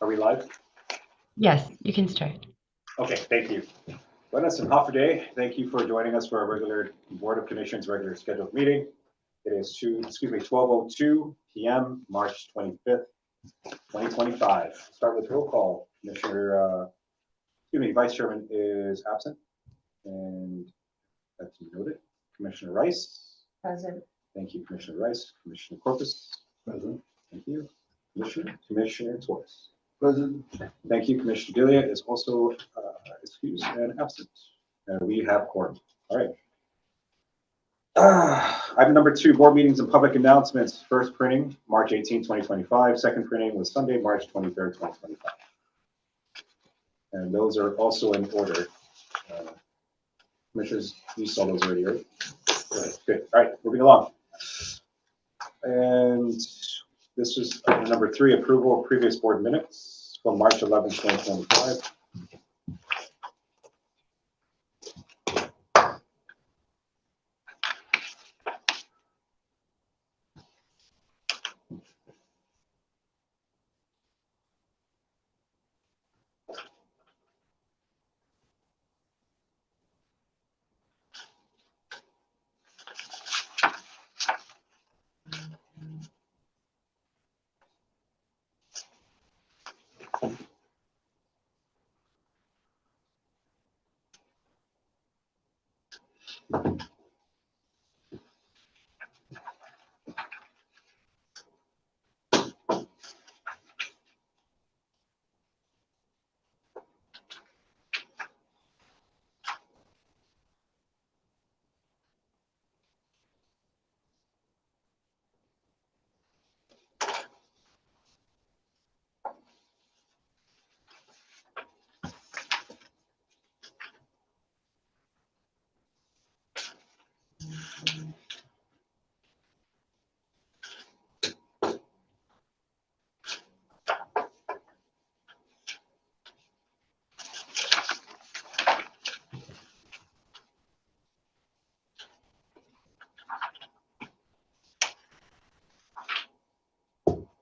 Are we live? Yes, you can start. Okay, thank you. Buenas and Hoffer Day. Thank you for joining us for our regular Board of Commissioners regular scheduled meeting. It is 12:02 p.m. March 25th, 2025. Start with roll call. Vice Chairman is absent, and that's noted. Commissioner Rice. Present. Thank you, Commissioner Rice. Commissioner Corpus. Present. Thank you. Commissioner Torres. Present. Thank you. Commissioner Delia is also excused and absent. We have quorum. All right. Item number 2, board meetings and public announcements. First printing, March 18, 2025. Second printing was Sunday, March 23rd, 2025. And those are also in order. Commissioners, you saw those already, right? Good. All right, moving along. And this is item number 3, approval of previous board minutes from March 11, 2025.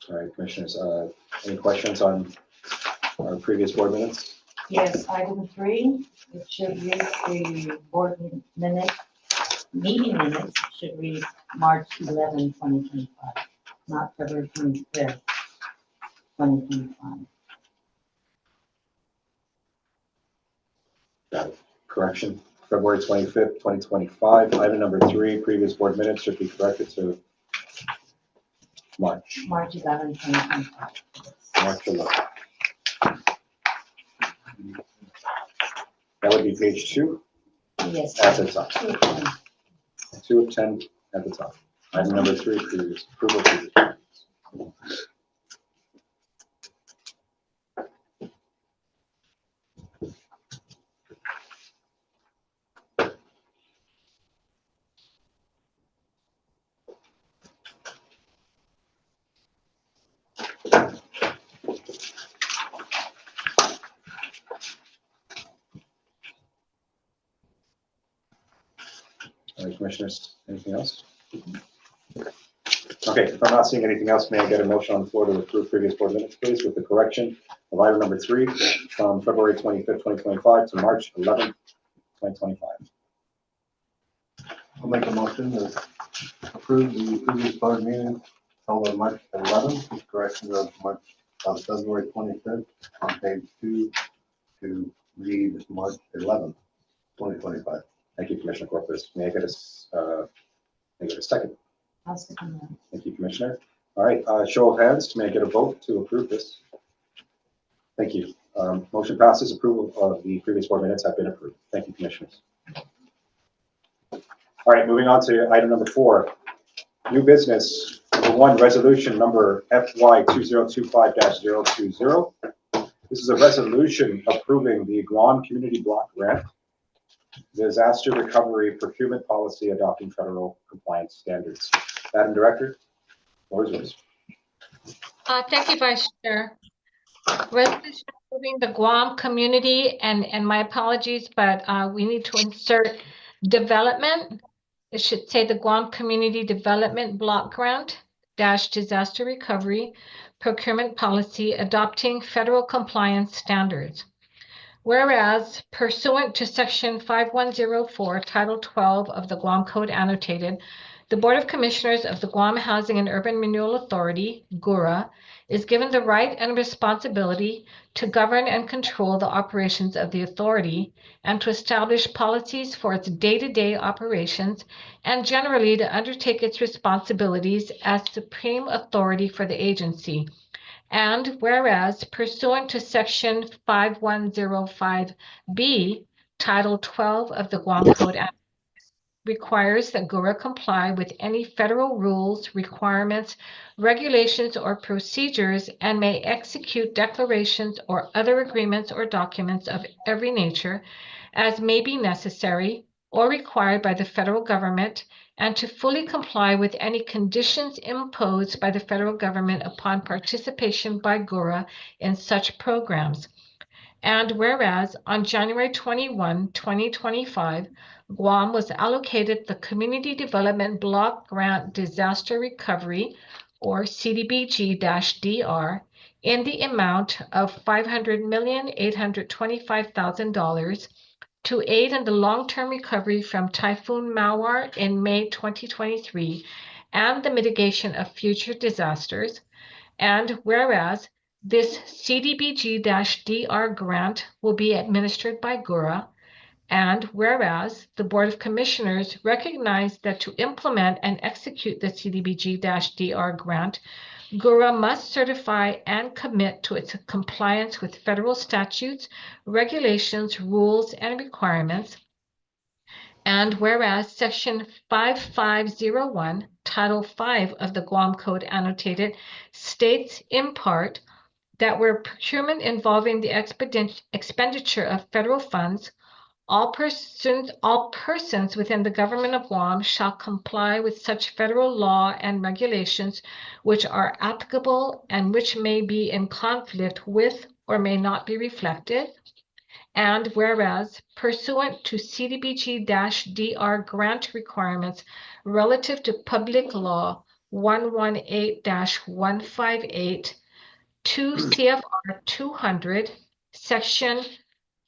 All right, Commissioners, any questions on our previous board minutes? Yes, item 3, it should read the board minute, meeting minutes, it should read March 11, 2025, not February 25th, 2025. Got it. Correction, February 25th, 2025. Item number 3, previous board minutes should be corrected to March 11, 2025. March 11. That would be page 2 Yes. at the top. 2 of 10 at the top. Item number 3, previous approval. Previous. All right, Commissioners, anything else? Okay, if I'm not seeing anything else, may I get a motion on the floor to approve previous board minutes, please, with the correction of item number 3 from February 25th, 2025 to March 11th, 2025. I'll make a motion to approve the previous board meeting held on March 11th, with corrections of February 25th on page 2 to read March 11th, 2025. Thank you, Commissioner Corpus. May I get a second? I'll second that. Thank you, Commissioner. All right, show of hands. May I get a vote to approve this? Thank you. Motion passes. Approval of the previous board minutes have been approved. Thank you, Commissioners. All right, moving on to item number 4, new business. Number 1, resolution number FY 2025-020. This is a resolution approving the Guam Community Block Grant disaster recovery procurement policy adopting federal compliance standards. Madam Director, floor is yours. Thank you, Vice Chair. Resolution approving the Guam community, and my apologies, but we need to insert development. It should say the Guam Community Development Block Grant, disaster recovery procurement policy adopting federal compliance standards. Whereas pursuant to Section 5104, Title 12 of the Guam Code Annotated, the Board of Commissioners of the Guam Housing and Urban Renewal Authority, GHURA, is given the right and responsibility to govern and control the operations of the authority and to establish policies for its day-to-day operations and generally to undertake its responsibilities as supreme authority for the agency. And whereas pursuant to Section 5105B, Title 12 of the Guam Code requires that GHURA comply with any federal rules, requirements, regulations, or procedures and may execute declarations or other agreements or documents of every nature as may be necessary or required by the federal government and to fully comply with any conditions imposed by the federal government upon participation by GHURA in such programs. And whereas on January 21, 2025, Guam was allocated the Community Development Block Grant Disaster Recovery, or CDBG-DR, in the amount of $500,825,000 to aid in the long-term recovery from Typhoon Mawar in May 2023 and the mitigation of future disasters. And whereas this CDBG-DR grant will be administered by GHURA, and whereas the Board of Commissioners recognize that to implement and execute the CDBG-DR grant, GHURA must certify and commit to its compliance with federal statutes, regulations, rules, and requirements. And whereas Section 5501, Title 5 of the Guam Code Annotated states in part that where procurement involving the expenditure of federal funds, all persons within the government of Guam shall comply with such federal law and regulations which are applicable and which may be in conflict with or may not be reflected. And whereas pursuant to CDBG-DR grant requirements relative to Public Law 118-158, 2 CFR 200, Section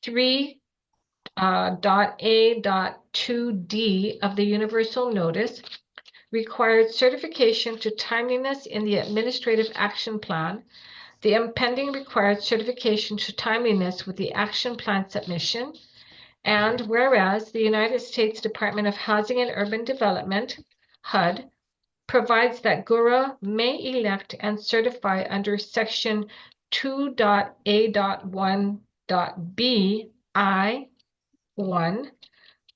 3.A.2D of the Universal Notice required certification to timeliness in the Administrative Action Plan, the impending required certification to timeliness with the Action Plan submission, and whereas the United States Department of Housing and Urban Development, HUD, provides that GHURA may elect and certify under Section 2.A.1.B I.1,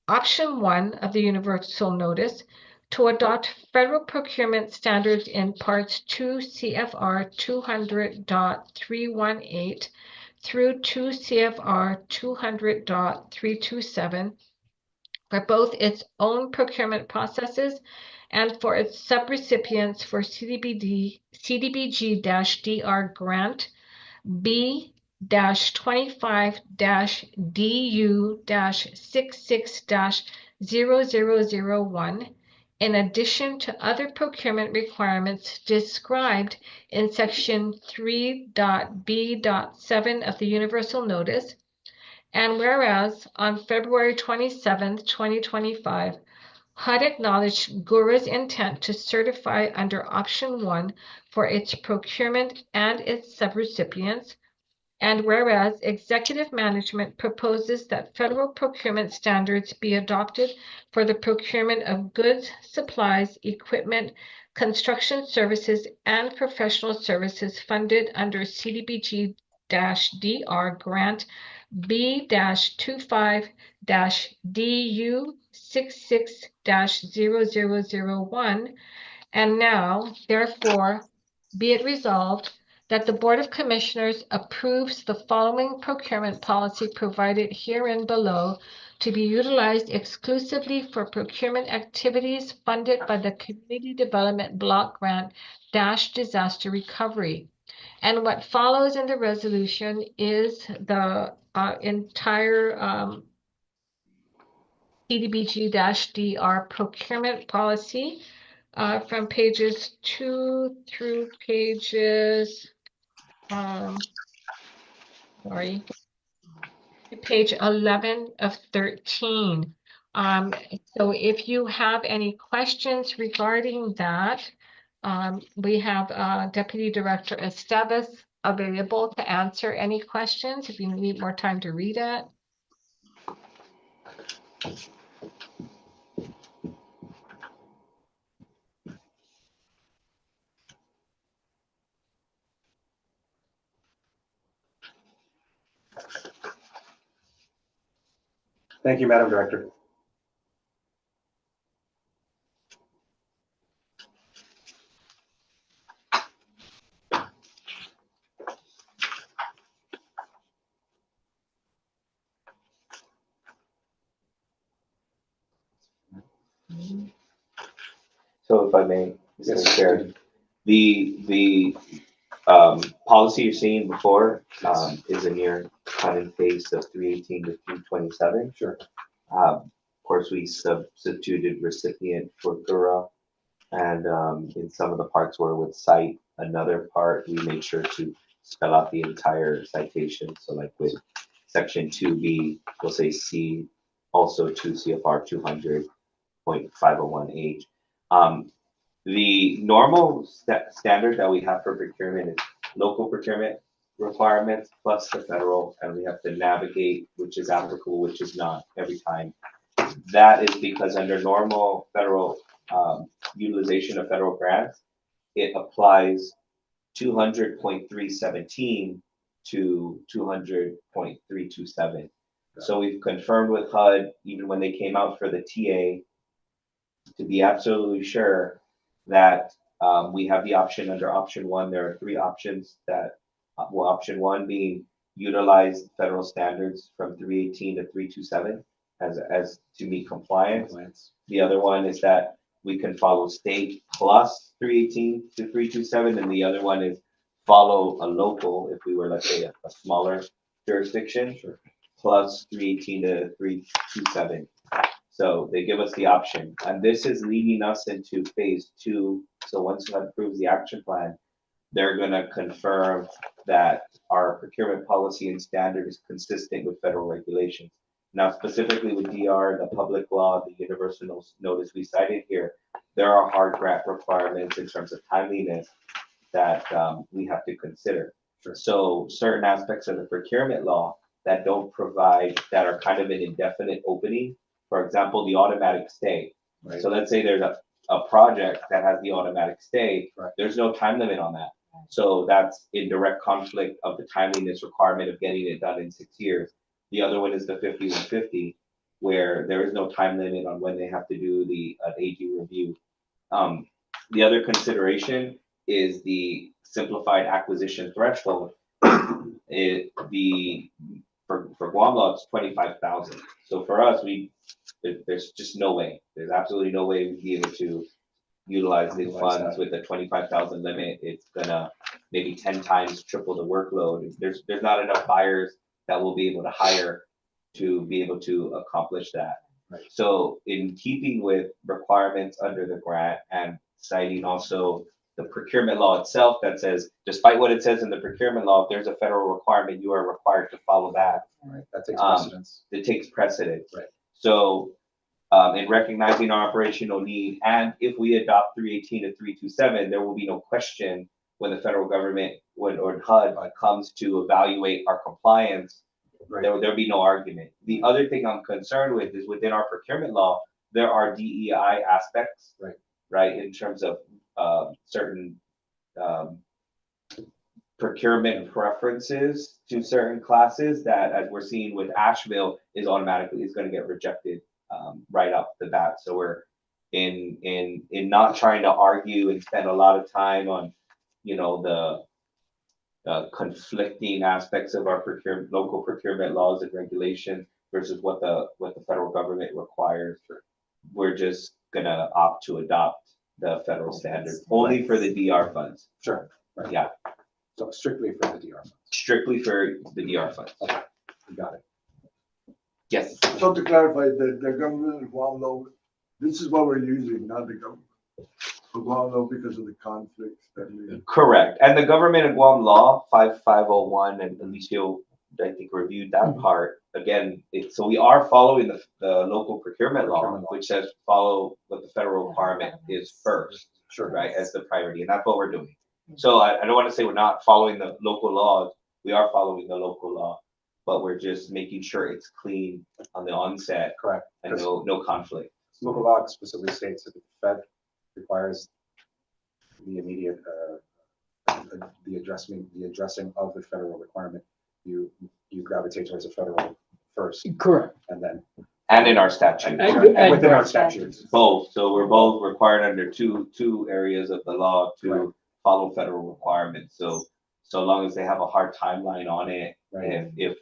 Option 1 of the Universal Notice, to adopt federal procurement standards in Parts 2 CFR 200.318 through 2 CFR 200.327 for both its own procurement processes and for its subrecipients for CDBG-DR grant B-25-DU-66-0001, in addition to other procurement requirements described in Section 3.B.7 of the Universal Notice. And whereas on February 27, 2025, HUD acknowledged GHURA's intent to certify under Option 1 for its procurement and its subrecipients, and whereas Executive Management proposes that federal procurement standards be adopted for the procurement of goods, supplies, equipment, construction services, and professional services funded under CDBG-DR grant B-25-DU-66-0001, and now, therefore, be it resolved that the Board of Commissioners approves the following procurement policy provided herein below to be utilized exclusively for procurement activities funded by the Community Development Block Grant Disaster Recovery. And what follows in the resolution is the entire CDBG-DR procurement policy from pages 2 through pages, sorry, page 11 of 13. So if you have any questions regarding that, we have Deputy Director Esteves available to answer any questions if you need more time to read it. Thank you, Madam Director. So if I may, Yes, Mr. Chair, the policy you're seeing before is a near cutting pace of 318 to 327. Sure. Of course, we substituted recipient for GHURA, and in some of the parts where it would cite another part, we made sure to spell out the entire citation. So like with section 2B, we'll say C, also 2 CFR 200.501H. The normal standard that we have for procurement is local procurement requirements plus the federal, and we have to navigate which is applicable, which is not every time. That is because under normal federal utilization of federal grants, it applies 200.317 to 200.327. So we've confirmed with HUD, even when they came out for the TA, to be absolutely sure that we have the option under option 1. There are 3 options that, well, option 1 being utilize federal standards from 318 to 327 as to meet compliance. The other one is that we can follow state plus 318 to 327, and the other one is follow a local, if we were, let's say, a smaller jurisdiction, sure, plus 318 to 327. So they give us the option, and this is leading us into phase 2. So once HUD approves the action plan, they're going to confirm that our procurement policy and standard is consistent with federal regulations. Now, specifically with DR, the public law, the universal notice we cited here, there are hard grant requirements in terms of timeliness that we have to consider. Sure. So certain aspects of the procurement law that don't provide, that are kind of an indefinite opening. For example, the automatic stay. Right. So let's say there's a project that has the automatic stay. Right. There's no time limit on that. So that's in direct conflict of the timeliness requirement of getting it done in 6 years. The other one is the 5150, where there is no time limit on when they have to do the AG review. The other consideration is the simplified acquisition threshold. For Guam law, it's 25,000. So for us, there's just no way. There's absolutely no way we'd be able to utilize these funds with the 25,000 limit. It's gonna maybe 10 times triple the workload. There's not enough buyers that will be able to hire to be able to accomplish that. Right. So in keeping with requirements under the grant and citing also the procurement law itself that says, despite what it says in the procurement law, if there's a federal requirement, you are required to follow that. Right. That takes precedence. It takes precedence. Right. So in recognizing our operational need, and if we adopt 318 to 327, there will be no question when the federal government or HUD comes to evaluate our compliance. Right. There'll be no argument. The other thing I'm concerned with is within our procurement law, there are DEI aspects, right, in terms of certain procurement preferences to certain classes that, as we're seeing with Asheville, is going to get rejected right off the bat. So we're in not trying to argue and spend a lot of time on, the conflicting aspects of our local procurement laws and regulations versus what the federal government requires. We're just gonna opt to adopt the federal standard only for the DR funds. Sure. Right. Yeah. So strictly for the DR funds. Strictly for the DR funds. Okay. You got it. Yes. So to clarify, the government in Guam law, this is what we're using, not the government. For Guam, though, because of the conflicts that we. Correct. And the government of Guam law 5501, and Alicio, I think, reviewed that part. Again, so we are following the local procurement law, Procurement law. which says follow what the federal requirement is first, Sure. right, as the priority. And that's what we're doing. So I don't want to say we're not following the local laws. We are following the local law, but we're just making sure it's clean on the onset Correct. and no conflict. Local law specifically states that the Fed requires the immediate, the addressing of the federal requirement. You gravitate towards the federal first, Correct. and then. And in our statute. And within our statutes. Both, so we're both required under two areas of the law to Right. follow federal requirements. So long as they have a hard timeline on it, Right. if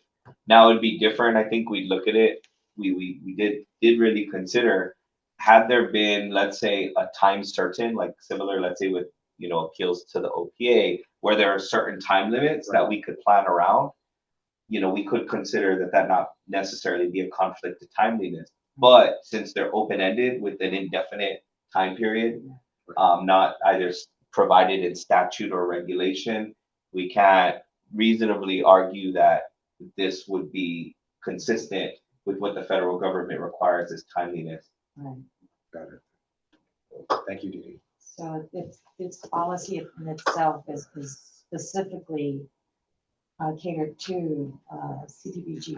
now it'd be different, I think we'd look at it. We did really consider, had there been, let's say, a time certain, like similar, let's say with, appeals to the OPA, where there are certain time limits that we could plan around, we could consider that not necessarily be a conflict of timeliness. But since they're open-ended with an indefinite time period, not either provided in statute or regulation, we can't reasonably argue that this would be consistent with what the federal government requires as timeliness. Right. Got it. Thank you, Dee. So its policy in itself is specifically catered to CDBG.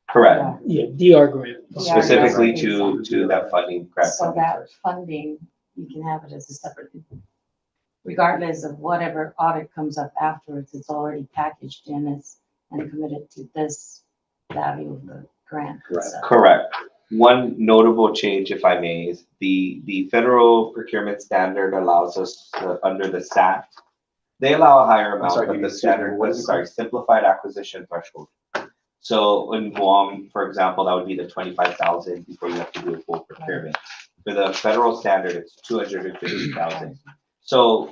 Correct. Yeah, DR grant. Yeah. Specifically Exactly. to that funding, grant So funding that source. funding, you can have it as a separate, regardless of whatever audit comes up afterwards, it's already packaged in as and committed to this value of the grant. Correct. itself. Correct. One notable change, if I may, is the federal procurement standard allows us under the SAT, they allow a higher amount, sorry, but you the need to- standard what is was, it called? simplified acquisition threshold. So in Guam, for example, that would be the 25,000 before you have to do a full procurement. For the federal standard, it's 250,000. So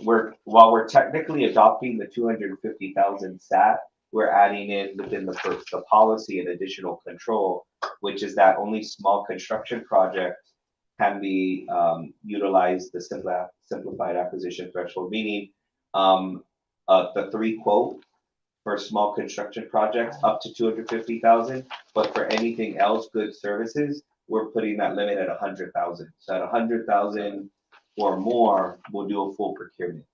while we're technically adopting the 250,000 SAT, we're adding in within the policy an additional control, which is that only small construction projects can be utilized the simplified acquisition threshold, meaning the 3 quote for small construction projects up to 250,000, but for anything else, goods, services, we're putting that limit at 100,000. So at 100,000 or more, we'll do a full procurement.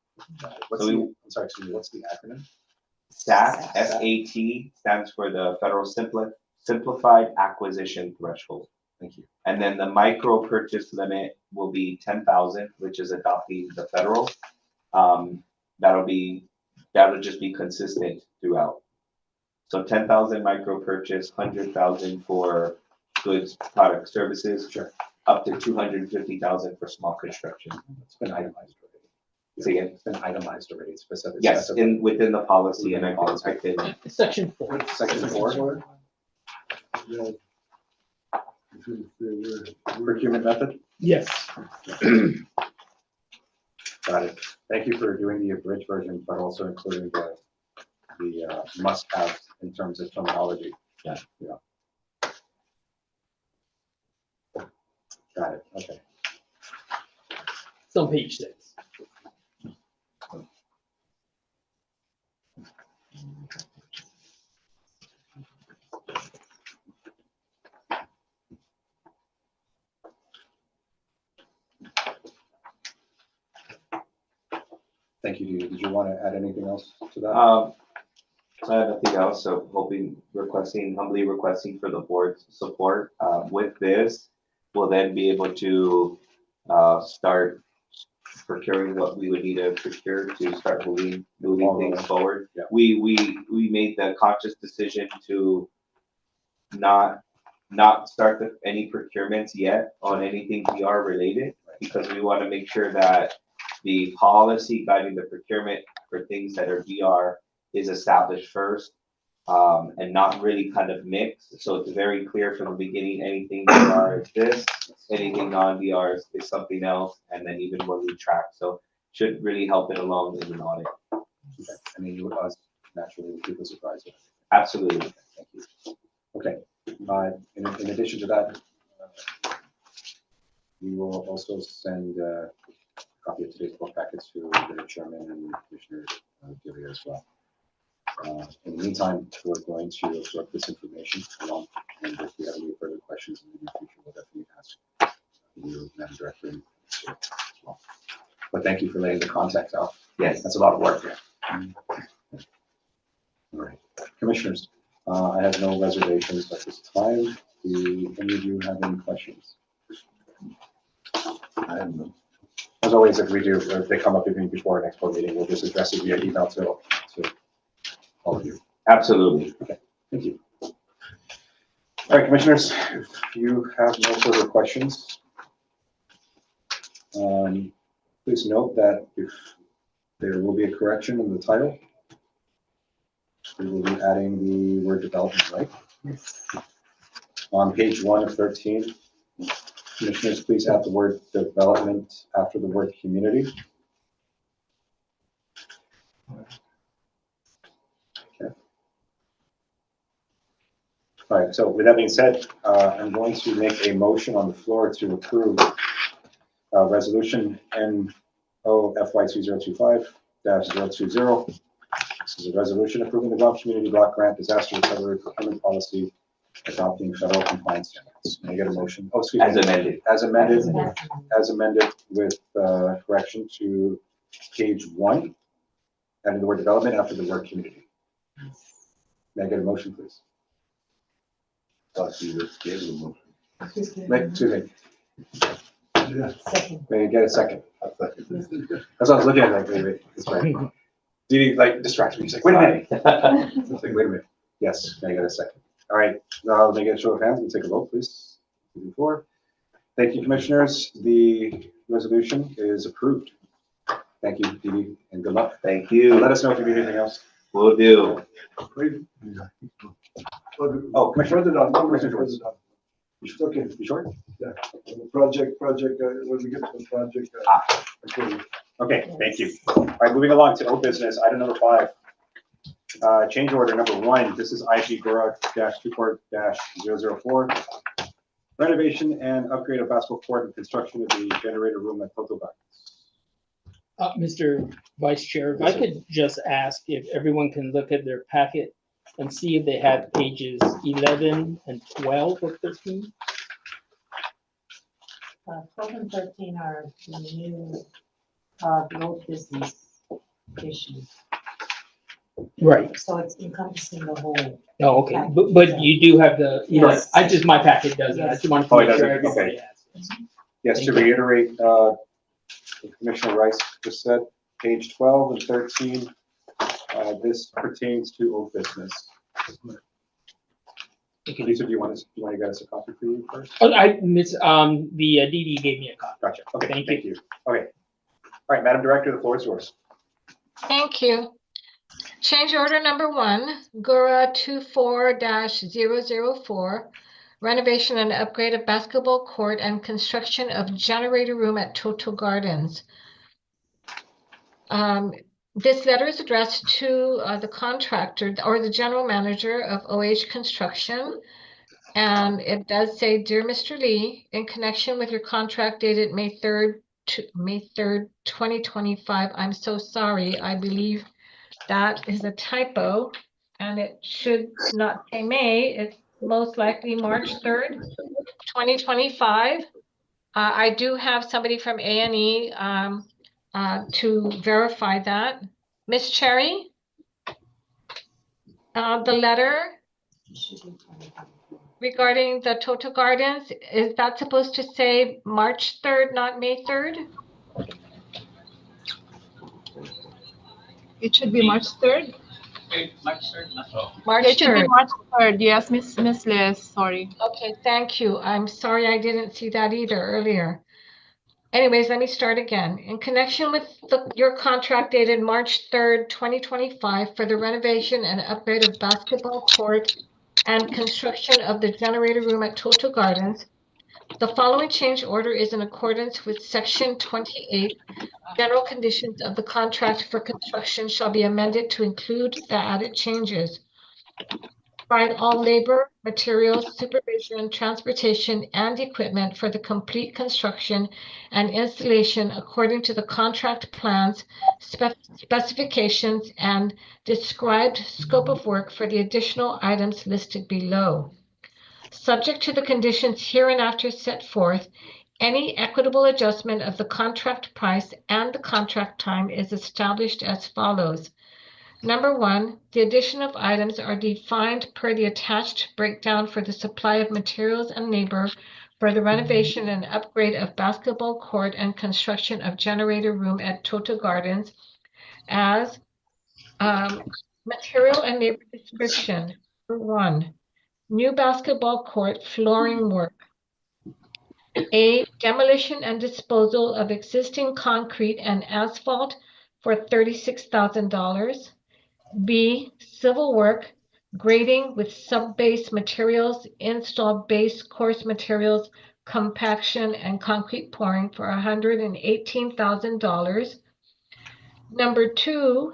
What's So the, I'm sorry, excuse me, what's the acronym? SAT, SAT, stands for the Federal Simplified Acquisition Threshold. Thank you. And then the micro purchase limit will be 10,000, which is adopting the federal. That'll just be consistent throughout. So 10,000 micro purchase, 100,000 for goods, product, services, Sure. up to 250,000 for small construction. It's been itemized already. So again, It's been itemized already, it's specific. yes, within the policy, and I can Section 4. Section 4, Yeah. This is the- procurement method. Yes. Got it. Thank you for doing the abridged version, but also including the must-have in terms of terminology. Yeah. Got it, okay. It's on page 6. Thank you, Dee. Did you want to add anything else to that? I have nothing else, so humbly requesting for the board's support. With this, we'll then be able to start procuring what we would need to procure to start moving things forward. Yeah. We made the conscious decision to not start any procurements yet on anything VR related, because we want to make sure that the policy guiding the procurement for things that are VR is established first, and not really kind of mixed. So it's very clear from the beginning, anything VR is this, anything non-VR is something else, and then even when we track. So should really help it along in an audit. Okay. I mean, you would us naturally would keep us surprised. Absolutely. Thank you. Okay. In addition to that, we will also send a copy of today's book packet to the chairman and Commissioner Gilly as well. In the meantime, we're going to absorb this information along, and if we have any further questions in the near future, we'll definitely ask you, Madam Director. As well. But thank you for laying the context out. Yes. That's a lot of work there. All right, Commissioners, I have no reservations at this time. Do any of you have any questions? I have no. As always, if we do, or if they come up even before our next board meeting, we'll just address it via email to all of you. Absolutely. Thank you. All right, Commissioners, if you have no further questions, please note that if there will be a correction in the title, we will be adding the word development, right? On page 1 of 13, Commissioners, please add the word development after the word community. Okay. All right, so with that being said, I'm going to make a motion on the floor to approve resolution NO-FY2025-020. This is a resolution approving the Guelph Community Block Grant Disaster Recovery Procurement Policy, adopting federal compliance standards. May I get a motion? Oh, excuse me. As amended. As amended with correction to page 1, adding the word development after the word community. May I get a motion, please? Thought you just gave them one. Excuse me. Yeah. Second. May I get a second? I thought you just- That's what I was looking at, like, wait, it's right. Didi, like, distracted me. He's like, wait a minute. I was like, wait a minute. Yes, may I get a second? All right, now may I get a show of hands? We'll take a vote, please. 4. Thank you, Commissioners. The resolution is approved. Thank you, Didi, and good luck. Thank you. Let us know if you need anything else. Will do. Oh, Commissioner. Further down, Commissioner George. further down. It's okay. You sure? The project, when we get to the project. Okay. Okay, thank you. All right, moving along to old business, item number 5. Change order number 1. This is IP GHURA-24-004. Renovation and upgrade of basketball court and construction of the generator room at Toto Gardens. Mr. Vice Chair, if I could just ask if everyone can look at their packet and see if they have pages 11 and 12 of 13. 12 and 13 are the new, the old business issues. Right. So it's encompassing the whole. Oh, okay. But you do have the, you know, Yes. I just, my packet doesn't. I just wanted to Oh, it make sure doesn't? everybody Okay. has. Yes, to Thank you. reiterate, what Commissioner Rice just said, page 12 and 13, this pertains to old business. Okay. Lisa, do you want to get us a copy for you first? Oh, I miss, the DD gave me a copy. Gotcha. Okay, Thank thank you. Okay. All right, Madam Director, the floor is yours. Thank you. Change order number 1, GHURA 24-004, renovation and upgrade of basketball court and construction of generator room at Toto Gardens. This letter is addressed to the contractor or the general manager of OH Construction. And it does say, Dear Mr. Lee, in connection with your contract dated May 3rd, 2025, I'm so sorry. I believe that is a typo and it should not say May. It's most likely March 3rd, 2025. I do have somebody from A&E to verify that. Miss Cherry, the letter regarding the Toto Gardens, is that supposed to say March 3rd, not May 3rd? It should be March 3rd. March It should be 3rd. March 3rd. Yes, Miss Liz, sorry. Okay, thank you. I'm sorry I didn't see that either earlier. Anyways, let me start again. In connection with your contract dated March 3rd, 2025 for the renovation and upgrade of basketball court and construction of the generator room at Toto Gardens, the following change order is in accordance with Section 28. General conditions of the contract for construction shall be amended to include the added changes. provide all labor, materials, supervision, transportation, and equipment for the complete construction and installation according to the contract plans, specifications, and described scope of work for the additional items listed below. Subject to the conditions hereinafter set forth, any equitable adjustment of the contract price and the contract time is established as follows. Number 1, the addition of items are defined per the attached breakdown for the supply of materials and labor for the renovation and upgrade of basketball court and construction of generator room at Toto Gardens as material and labor description. Number 1, new basketball court flooring work. A, demolition and disposal of existing concrete and asphalt for $36,000. B, civil work, grading with sub-base materials, install base course materials, compaction, and concrete pouring for $118,000. Number 2,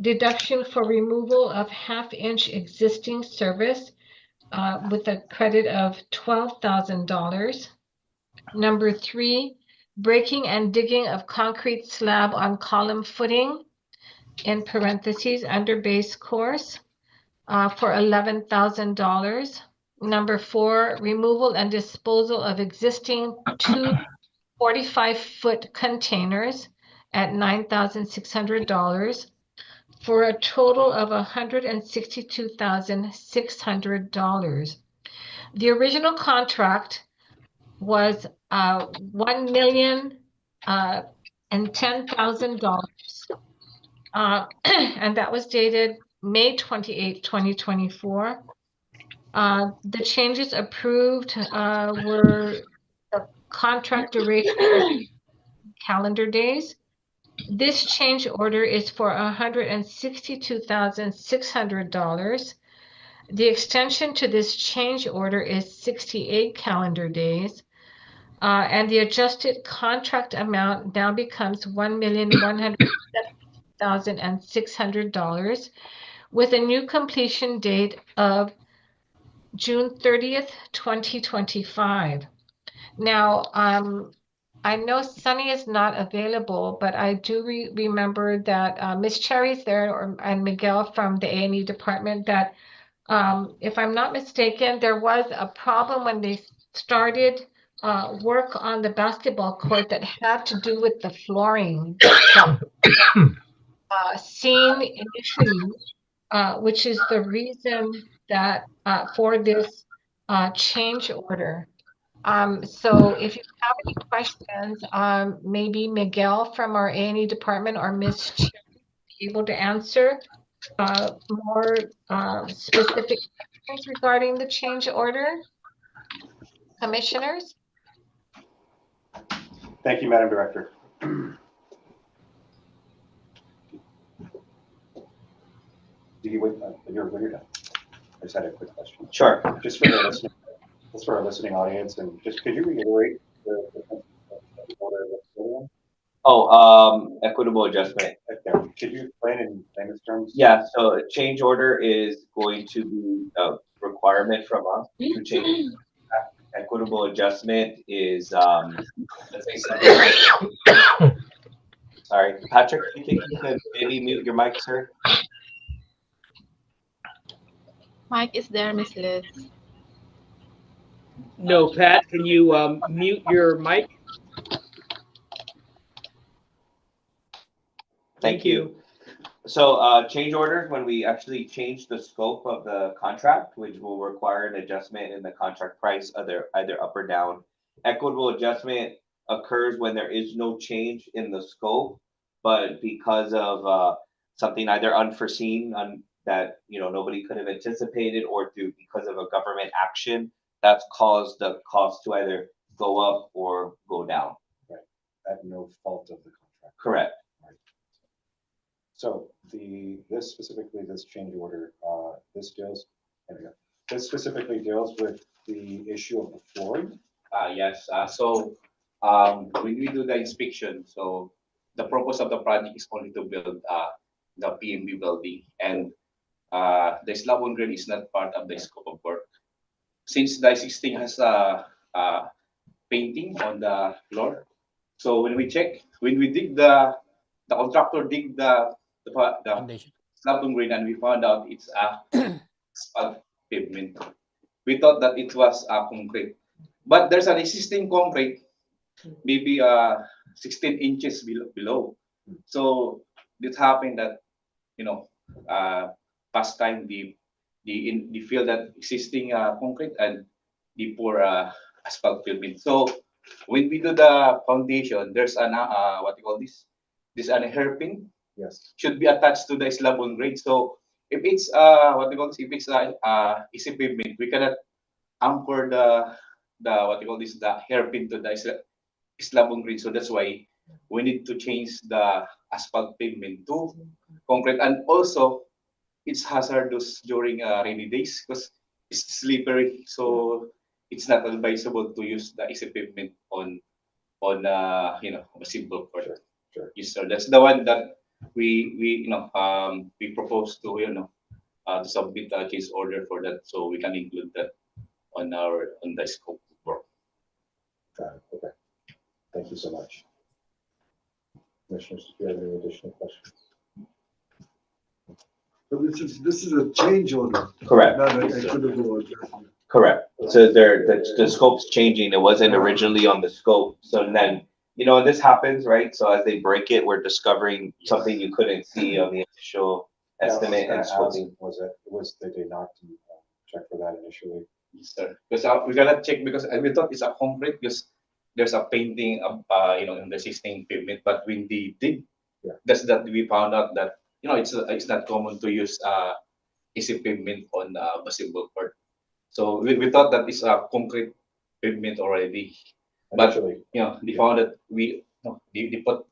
deduction for removal of half-inch existing service with a credit of $12,000. Number 3, breaking and digging of concrete slab on column footing, in parentheses, under base course, for $11,000. Number 4, removal and disposal of existing 2 45-foot containers at $9,600 for a total of $162,600. The original contract was $1,010,000, and that was dated May 28, 2024. The changes approved were the contract duration for calendar days. This change order is for $162,600. The extension to this change order is 68 calendar days. And the adjusted contract amount now becomes $1,170,600 with a new completion date of June 30th, 2025. Now, I know Sunny is not available, but I do remember that Ms. Cherry's there and Miguel from the A&E department that, if I'm not mistaken, there was a problem when they started work on the basketball court that had to do with the flooring that seen initially, which is the reason that for this change order. So if you have any questions, maybe Miguel from our A&E department or Ms. Cherry be able to answer more specific questions regarding the change order. Commissioners? Thank you, Madam Director. Did you wait? You're done. I just had a quick question. Sure. Just for our listening audience, and just could you reiterate the order of the Equitable adjustment. Could you explain in layman's terms? Yeah, so a change order is going to be a requirement from us to change. Equitable adjustment is, let's say something. Sorry, Patrick, do you think you could maybe mute your mic, sir? Mike is there, Miss Liz. No, Pat, can you mute your mic? Thank you. So change order, when we actually change the scope of the contract, which will require an adjustment in the contract price, either up or down. Equitable adjustment occurs when there is no change in the scope, but because of something either unforeseen that nobody could have anticipated, or because of a government action, that's caused the cost to either go up or go down. Right. At no fault of the contract. Correct. So this change order, this specifically deals with the issue of the flooring. Yes. When we do the inspection, so the purpose of the project is only to build the PMB building, and the slab on grade is not part of the scope of work. Since the existing has a painting on the floor, so when we dig the contractor dig the slab on grade and we found out it's a asphalt pavement. We thought that it was concrete, but there's an existing concrete, maybe 16 inches below. So it happened that, you know, past time they fill that existing concrete and they pour asphalt pavement. So when we do the foundation, there's an what you call this? This an hairpin Yes. should be attached to the slab on grade. So if it's what you call this? If it's easy pavement, we cannot anchor the what you call this? The hairpin to the slab on grade. So that's why we need to change the asphalt pavement to concrete, and also it's hazardous during rainy days because it's slippery. So it's not advisable to use the easy pavement on a simple court. Sure. Yes, sir. That's the one that we propose to to submit a case order for that, so we can include that on the scope of work. Got it. Okay. Thank you so much. Commissioners, do you have any additional questions? So this is a change order, Correct. not an equitable order. Correct. So the scope's changing. It wasn't originally on the scope. So then, this happens, right? So as they break it, we're discovering something you couldn't see on the initial estimate and scoping. Did they not check for that initially? Yes, sir. Because we gotta check because we thought it's a concrete because there's a painting of in the existing pavement, but when they dig, that's that we found out that it's not common to use easy pavement on basketball court. So we thought that it's a concrete pavement already, but Initially. they found that they put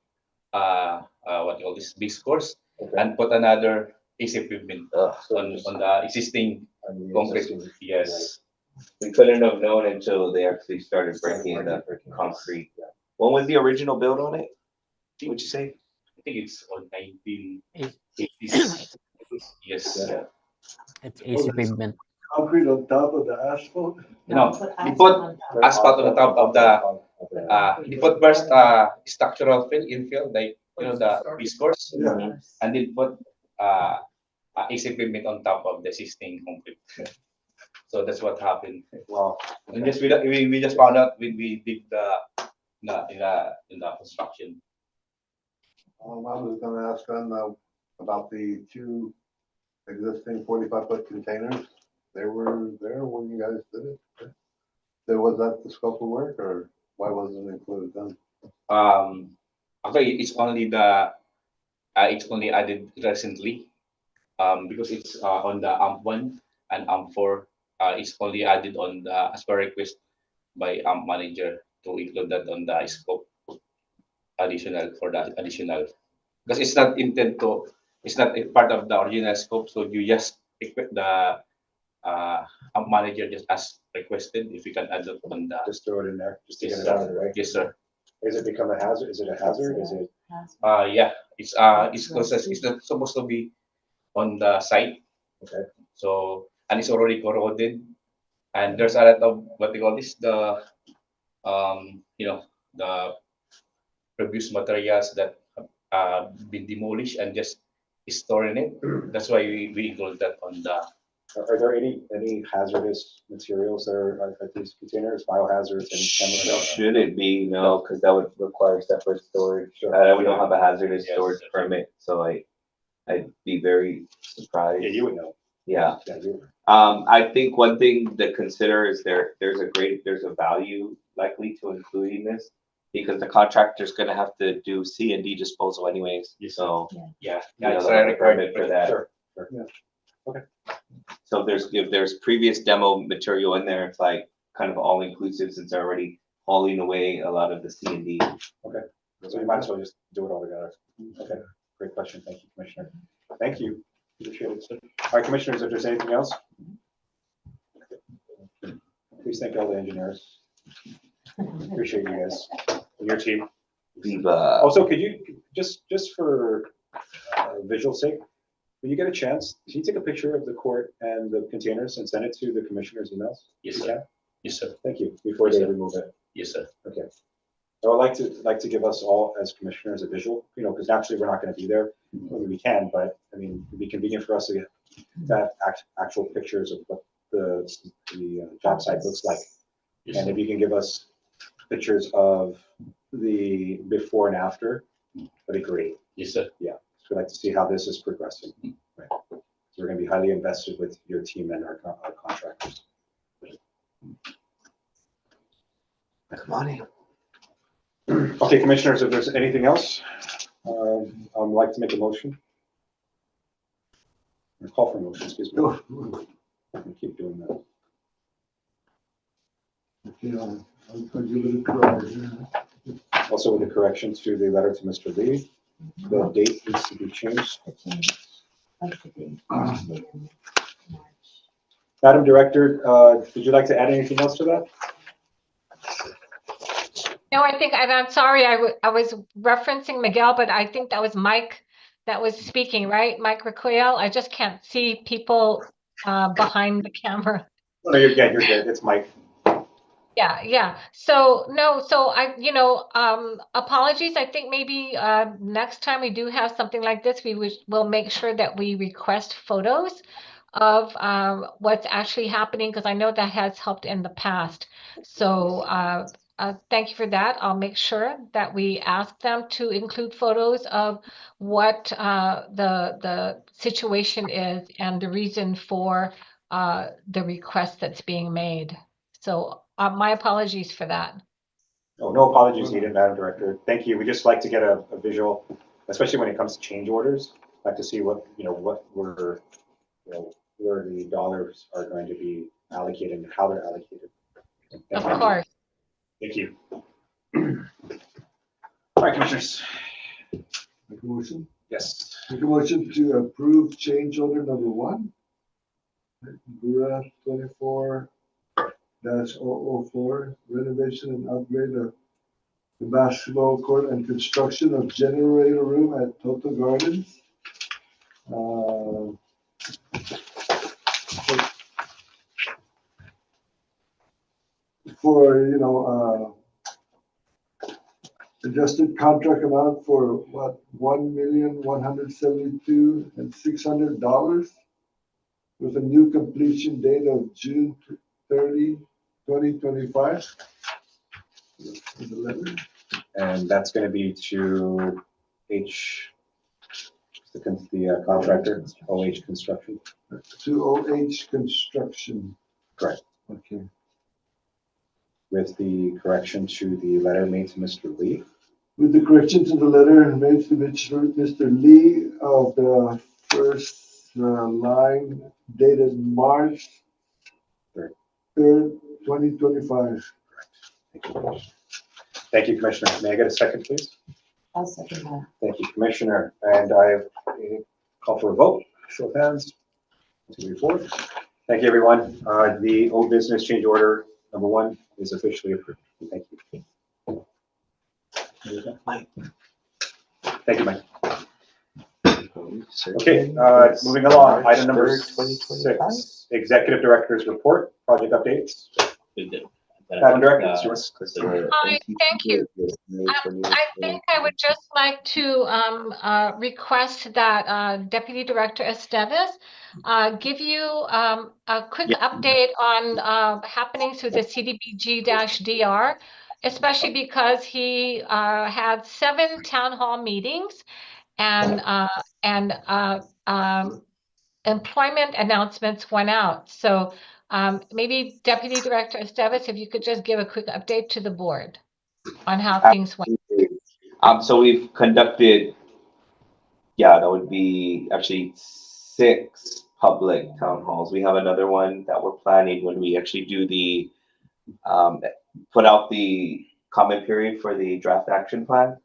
what you call this base course Okay. and put another easy pavement So on just the existing on the concrete. existing- Yes. We couldn't have known until they actually started breaking the concrete. Yeah. When was the original build on it? What'd you say? I think it's on 1980s. Yes. Yeah. It's AC pavement. Concrete on top of the asphalt? No, they put asphalt on the top of the. They put first structural infill, like the base course, Yeah. and then put AC pavement on top of the existing concrete. So that's what happened. Wow. And just we just found out when we did in the construction. I was gonna ask on, about the two existing 45-foot containers. They were there when you guys did it? Was that the scope of work, or why wasn't it included then? Actually, it's only added recently, because it's on the AMP1 and AMP4. It's only added on the as per request by AMP manager to include that on the scope additional because it's not it's not a part of the original scope. So you just equip the AMP manager just as requested if you can add it on the. Just throw it in there, just to Yes, get it out of the way. Yes, sir. Is it become a hazard? Is it a hazard? Is it? Yeah, it's closest. It's not supposed to be on the site. Okay. So and it's already corroded, and there's a lot of what they call this the the previous materials that been demolished and just storing it. That's why we include that on the. Are there any hazardous materials that are at these containers, biohazards and chemicals? Should it be? No, because that would require separate storage. Sure. We don't have a hazardous Yes. storage permit, so I'd be very surprised. Yeah, you would know. Yeah. Yeah, you. I think one thing to consider is there's a value likely to including this because the contractor's gonna have to do C&D disposal anyways. Yes. So Yeah, it's it's a a permit for that. Sure. So if there's previous demo material in there, it's like kind of all inclusive since they're already hauling away a lot of the C&D. So you might as well just do it all together. Okay, great question. Thank you, Commissioner. Thank you. Appreciate it. All right, Commissioners, if there's anything else? Please thank all the engineers. Appreciate you guys and your team. We've Also, could you, just for visual sake, when you get a chance, can you take a picture of the court and the containers and send it to the commissioner's emails? Yes, You sir. can? Yes, sir. Thank you, before Yes, they sir. remove it. Yes, sir. Okay. I would like to give us all as commissioners a visual, you know, because naturally we're not going to be there. I mean, we can, but I mean, it'd be convenient for us to have actual pictures of what the job site looks like. Yes, And sir. if you can give us pictures of the before and after, that'd be great. Yes, sir. Yeah, so we'd like to see how this is progressing. Right. So we're going to be highly invested with your team and our contractors. Come on in. Okay, commissioners, if there's anything else, I'd like to make a motion. Or call for a motion, excuse me. I can keep doing that. Okay, I'll give it a try. Also with the correction to the letter to Mr. Lee, the date needs to be changed. The change of the date, March. Madam Director, would you like to add anything else to that? No, I think, and I'm sorry, I was referencing Miguel, but I think that was Mike that was speaking, right? Mike Requel. I just can't see people behind the camera. No, you're good, it's Mike. Yeah. So no, so apologies. I think maybe next time we do have something like this, we'll make sure that we request photos of what's actually happening, because I know that has helped in the past. So thank you for that. I'll make sure that we ask them to include photos of what the situation is and the reason for the request that's being made. So my apologies for that. Oh, no apologies needed, Madam Director. Thank you. We just like to get a visual, especially when it comes to change orders. Like to see what where the dollars are going to be allocated and how they're allocated. Of course. Thank you. All right, commissioners. Make a motion. Yes. Make a motion to approve change order number 1. GHURA 24-004, renovation and upgrade of the basketball court and construction of generator room at Total Gardens. For adjusted contract amount for what, $1,172,600 with a new completion date of June 30, 2025. The letter. And that's going to be to the contractor, OH Construction. To OH Construction. Correct. Okay. With the correction to the letter made to Mr. Lee. With the correction to the letter made to Mr. Lee of the first line dated March 3rd, 2025. Thank you, Commissioner. May I get a second, please? I'll second that. Thank you, Commissioner. And I call for a vote. Show of hands. 1, 2, 3, 4. Thank you, everyone. The old business change order number 1 is officially approved. Thank you. Mike. Thank you, Mike. Okay, moving along. Item number 6, Executive Director's Report, Project Updates. Madam Director, it's yours. Hi, thank you. I think I would just like to request that Deputy Director Esteves give you a quick update on happenings with the CDBG-DR, especially because he had 7 town hall meetings and employment announcements went out. So maybe Deputy Director Esteves, if you could just give a quick update to the board on how things went. So we've conducted, that would be actually 6 public town halls. We have another one that we're planning when we actually do the, put out the comment period for the draft action plan.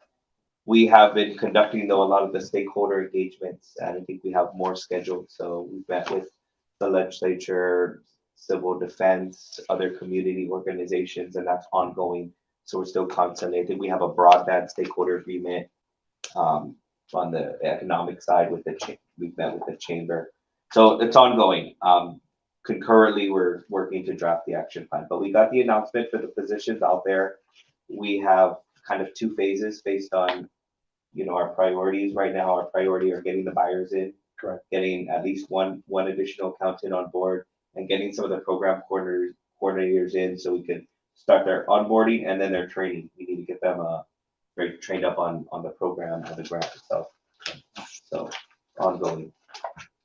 We have been conducting, though, a lot of the stakeholder engagements, and I think we have more scheduled. So we've met with the legislature, civil defense, other community organizations, and that's ongoing. So we're still constantly, I think we have a broadband stakeholder agreement on the economic side with the we've met with the chamber. So it's ongoing. Concurrently, we're working to draft the action plan, but we got the announcement for the positions out there. We have kind of 2 phases based on, our priorities right now. Our priority are getting the buyers in, Correct. getting at least one additional accountant on board, and getting some of the program coordinators in so we could start their onboarding and then their training. We need to get them very trained up on the program and the grant itself. So ongoing.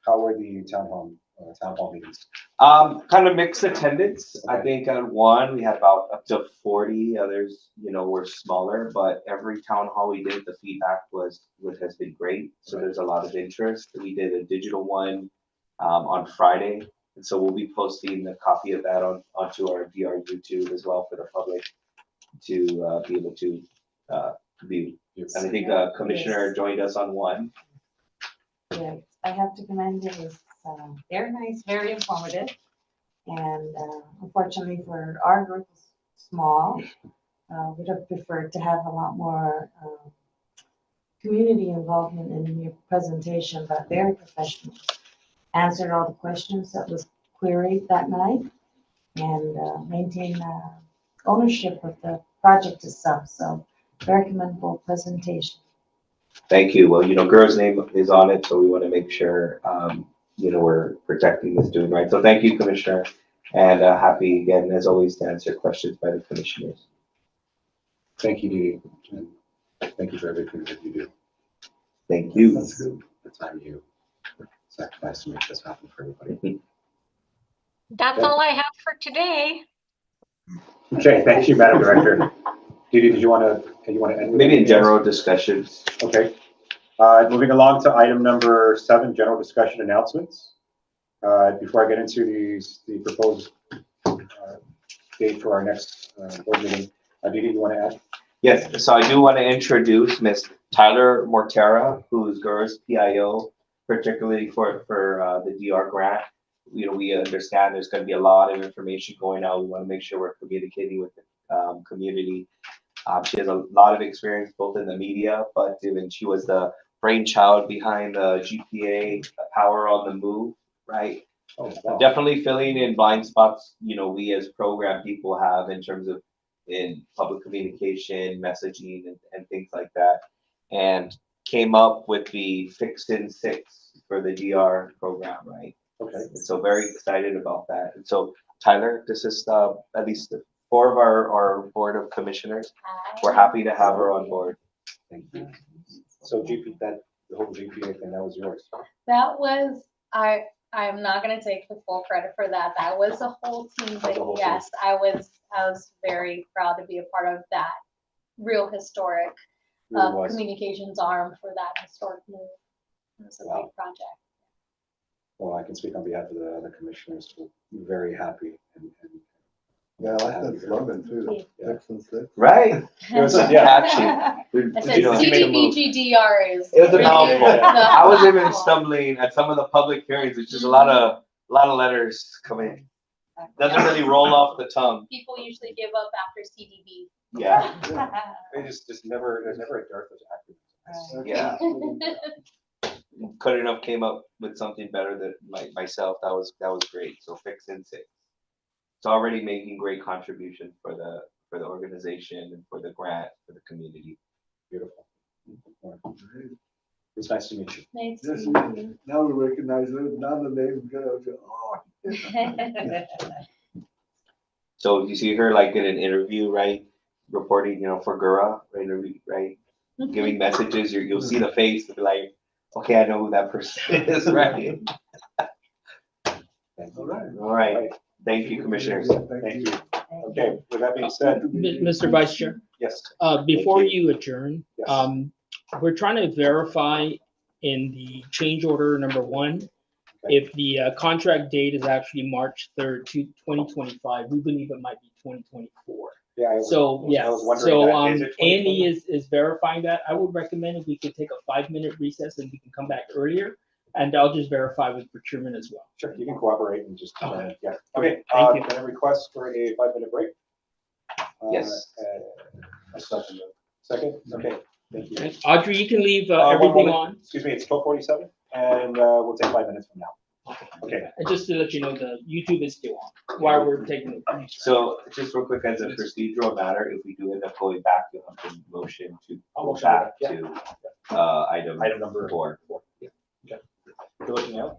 How were the town hall meetings? Kind of mixed attendance. I think at one we had about up to 40. Others, were smaller. But every town hall we did, the feedback has been great. So there's a lot of interest. We did a digital one on Friday, and so we'll be posting a copy of that onto our DR YouTube as well for the public to be able to view. Yes. And I think Commissioner joined us on one. Yes, I have to commend it. It's very nice, very informative. And unfortunately for our group, it's small. We'd have preferred to have a lot more community involvement in your presentation, but very professional. Answered all the questions that was queried that night and maintained ownership of the project itself. So very commendable presentation. Thank you. Well, GHURA's name is on it, so we want to make sure, we're protecting this doing right. So thank you, Commissioner, and happy again, as always, to answer questions by the commissioners. Thank you, Dee, and thank you for everything that you do. Thank you. That's good. The time you sacrifice to make this happen for everybody. That's all I have for today. Okay, thank you, Madam Director. Dee, did you want to end? with Maybe in anything general else? discussions. Okay. Moving along to item number 7, general discussion announcements. Before I get into the proposed date for our next board meeting, Dee, you want to add? Yes, so I do want to introduce Ms. Tyler Mortera, who's GHURA's PIO, particularly for the DR grant. We understand there's going to be a lot of information going out. We want to make sure we're communicating with the community. She has a lot of experience both in the media, but even she was the brainchild behind the GPA Power on the Move, right? Oh, wow. Definitely filling in blind spots, we as program people have in terms of in public communication, messaging, and things like that. And came up with the Fixed in 6 for the DR program, right? Okay. And so very excited about that. And so Tyler, this is at least 4 of our board of commissioners. We're happy to have her on board. Thank you. So the whole GPA thing, that was yours. That was, I'm not gonna take the full credit for that. That was a whole team, but The whole yes, I was very proud to be a part of that real historic Really was. communications arm for that historic move. It was a Wow. big project. Well, I can speak on behalf of the other commissioners. We're very happy. And Yeah, I like that slogan too, Yeah. 6 and 6. Right. It was, yeah. Catchy. I said You made a move. CDBGDR is. It was a really mouthful. the I was even mouthful. stumbling at some of the public hearings. It's just a lot of letters coming. Doesn't really roll off the tongue. People usually give up after CDB. Yeah. They just never, there's never a dearth of acronyms. Yeah. Couldn't have came up with something better than myself. That was great. So Fixed in 6. It's already making great contribution for the organization and for the grant for the community. Beautiful. It's nice to meet you. Nice to Yes, meet you. now we recognize it, now the name goes, oh. So you see her like in an interview, right? Reporting, for GHURA, right? Giving messages, you'll see the face and be like, okay, I know who that person is, right? Thank All you. right. All right. Thank you, commissioners. Thank you. Okay, with that being said, Mr. Vice Chair, yes. before Thank you adjourn, Yes. we're trying to verify in the change order number 1, if the contract date is actually March 3rd, 2025. We believe it might be 2024. Yeah. I was wondering that. Is it 2020? Andy is verifying that. I would recommend if we could take a 5-minute recess and we can come back earlier, and I'll just verify with procurement as well. Sure, you can cooperate and just, Okay. yeah. Okay, Thank you. can I request for a 5-minute break? Yes. A second, okay, thank you. Audrey, you can leave One everything moment. on. Excuse me, it's 12:47? and we'll take 5 minutes from now. Okay. And just to let you know, the YouTube is still on while we're taking the. So just real quick as a procedural matter, if we do end up going back, you'll have to motion to I'll go motion back it, to item number 4. Yeah. Okay. You're looking out.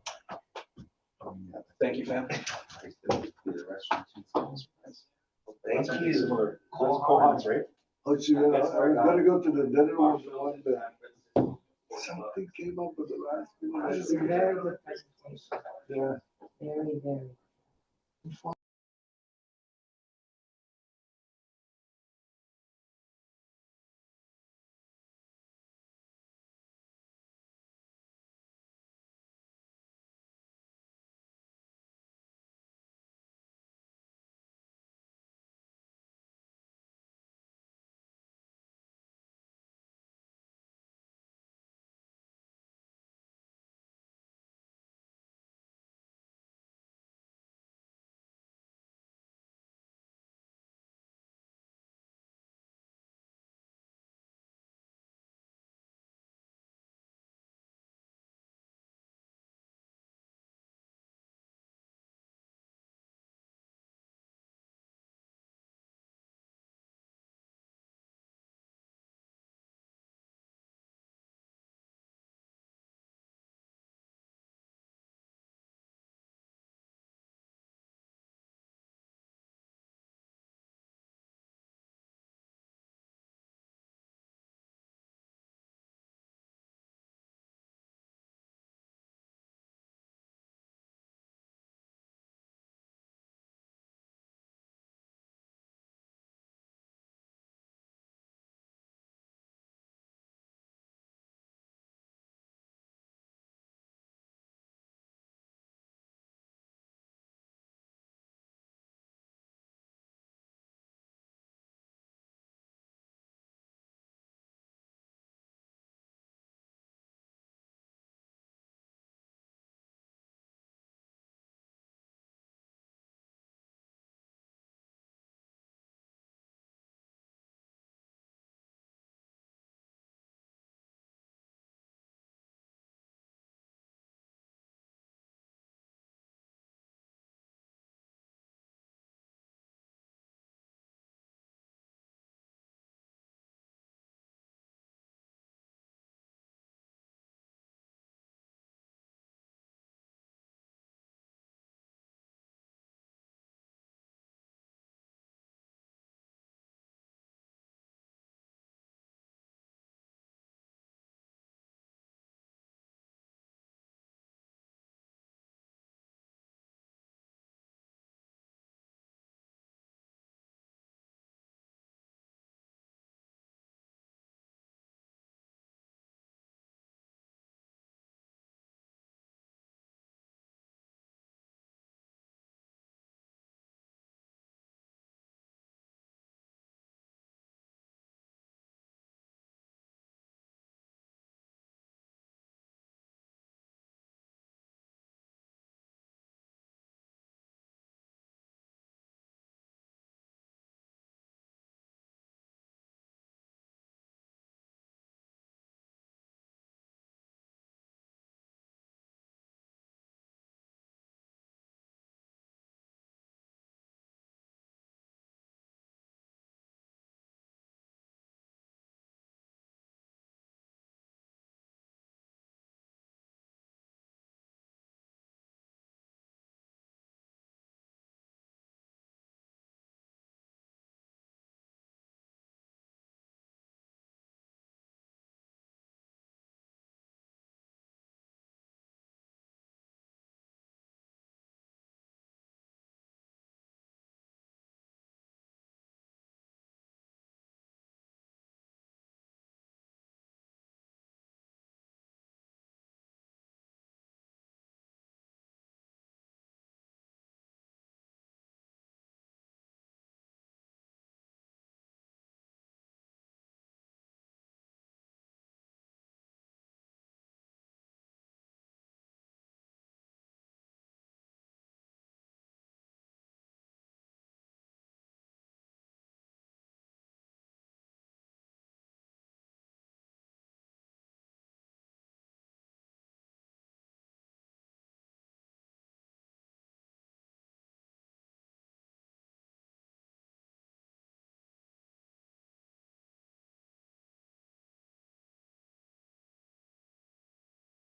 Thank you, fam. Thank That's you. similar. Kohans, right? Oh, see, I was gonna go to the dinner one, the one that something came up with the last minute. It's a very good presentation, Yeah. very, very.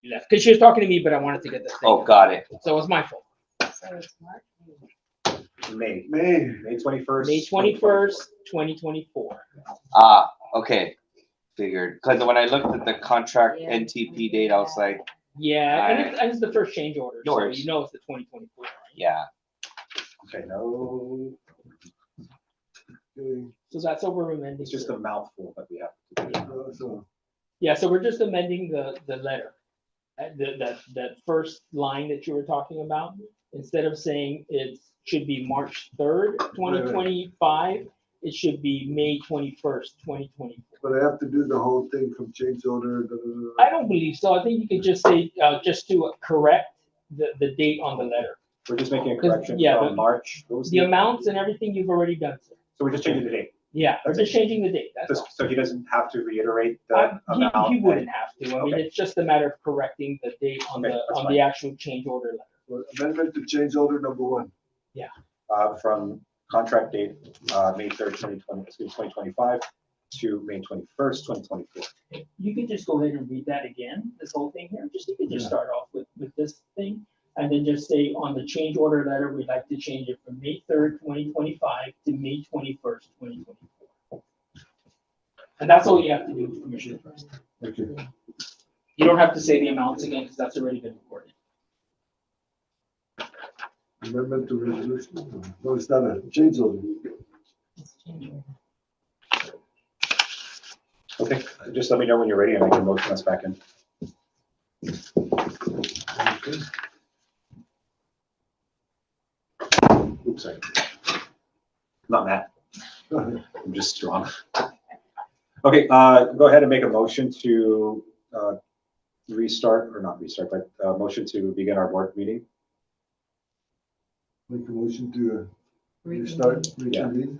left, because she was talking to me, but I wanted to get the thing. Oh, got it. So it was my fault. So it's March. May May. 21st. May 21st, 2024. Ah, okay. Figured, because when I looked at the contract Yeah. NTP date, I was like, Yeah, and it's the first change order, so Yours. you know it's the 2024. Right? yeah. Okay, no, Okay, So that's what we're amending. it's just sir. a mouthful that we have to do. so, Yeah, so we're just amending the letter. That first line that you were talking about, instead of saying it should be March 3rd, 2025, it should be May 21st, 2024. but I have to do the whole thing from change order. I don't believe so. I think you could just say, just to correct the date on the letter. We're just making a 'Cause, correction yeah, from the- March. What was The amounts and everything you've already done, sir. So we're just changing the date. Yeah, we're just changing the date, that's all. So he doesn't have to reiterate the amount. He wouldn't have to. I mean, Okay. it's just a matter of correcting the date on Okay, the, that's on fine. the actual change order letter. Amendment to change order number 1. From contract date, May 3rd, 2025 to May 21st, 2024. You could just go ahead and read that again, this whole thing here. You could just Yeah. start off with this thing. And then just say on the change order letter, we'd like to change it from May 3rd, 2025 to May 21st, 2024. And that's all you have to do, Commissioner President. Okay. You don't have to say the amounts again, because that's already been recorded. Amendment to resolution. No, it's not a change order. It's change order. Okay, just let me know when you're ready and I can motion us back in. Okay. Oops, sorry. Not Matt, I'm just strong. Okay, go ahead and make a motion to restart, or not restart, but motion to begin our board meeting. Make a motion to restart. Yeah. reconvene.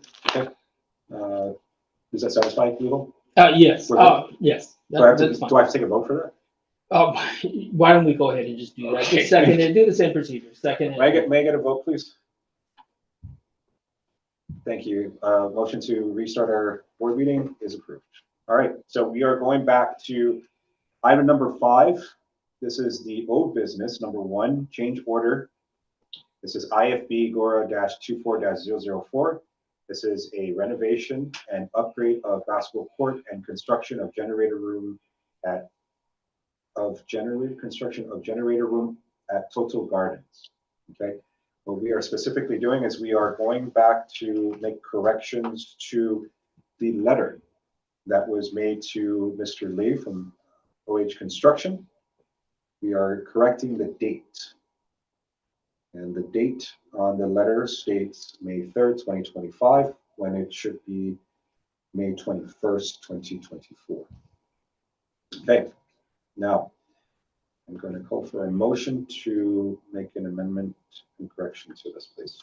Does that satisfy legal? Yes, We're good? yes, Do I have that's to, fine. do I have to take a vote for that? Why don't we go ahead and just do that? Okay. Just second it, do the same procedure, second it. May I get a vote, please? Thank you. Motion to restart our board meeting is approved. All right, so we are going back to item number 5. This is the old business, number 1, change order. This is IFB GHURA-24-004. This is a renovation and upgrade of basketball court and construction of generator room at Total Gardens. Okay. What we are specifically doing is we are going back to make corrections to the letter that was made to Mr. Lee from OH Construction. We are correcting the date. And the date on the letter states May 3rd, 2025, when it should be May 21st, 2024. Okay, now I'm going to call for a motion to make an amendment and correction to this, please.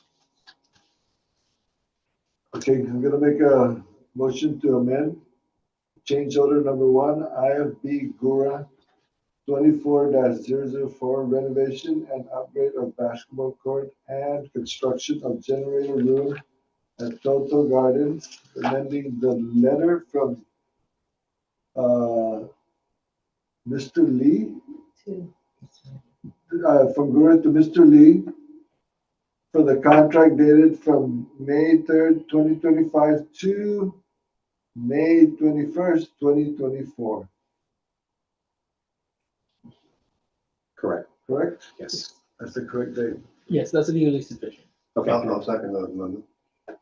Okay, I'm gonna make a motion to amend change order number 1, IFB GHURA 24-004 renovation and upgrade of basketball court and construction of generator room at Total Gardens, amending the letter from Mr. Lee, from GHURA to Mr. Lee for the contract dated from May 3rd, 2025 to May 21st, 2024. Correct. Correct? Yes. That's the correct date. Yes, that's legally sufficient. Okay. I'll second that amendment.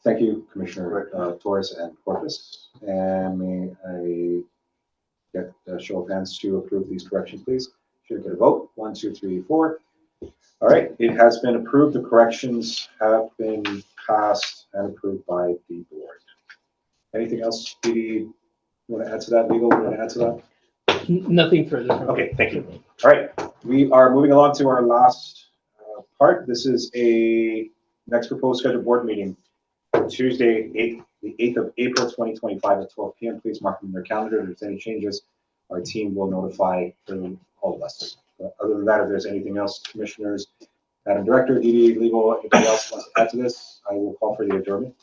Thank you, Commissioner Torres and Corpus. And may I get a show of hands to approve these corrections, please? Should I get a vote? 1, 2, 3, 4. All right, it has been approved. The corrections have been passed and approved by the board. Anything else, Dee, you want to add to that? Legal, you want to add to that? Nothing further. Okay, thank you. All right, we are moving along to our last part. This is a next proposed scheduled board meeting for Tuesday, the 8th of April, 2025 at 12 p.m. Please mark them in your calendar. If there's any changes, our team will notify all of us. But other than that, if there's anything else, commissioners, Madam Director, Dee, legal, anybody else wants to add to this, I will call for the adjournment.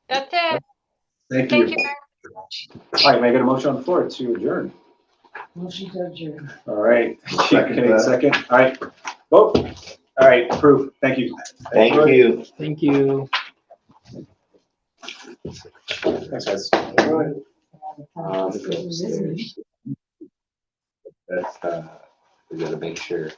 That's it. Thank Thank you. you very much. All right, may I get a motion on the floor to adjourn? Motion to adjourn. All right. Second Kenny, that. second. All right. Vote. All right, approved. Thank you. Thank you. Thank you. Thanks, guys. All right. That's, we gotta make sure.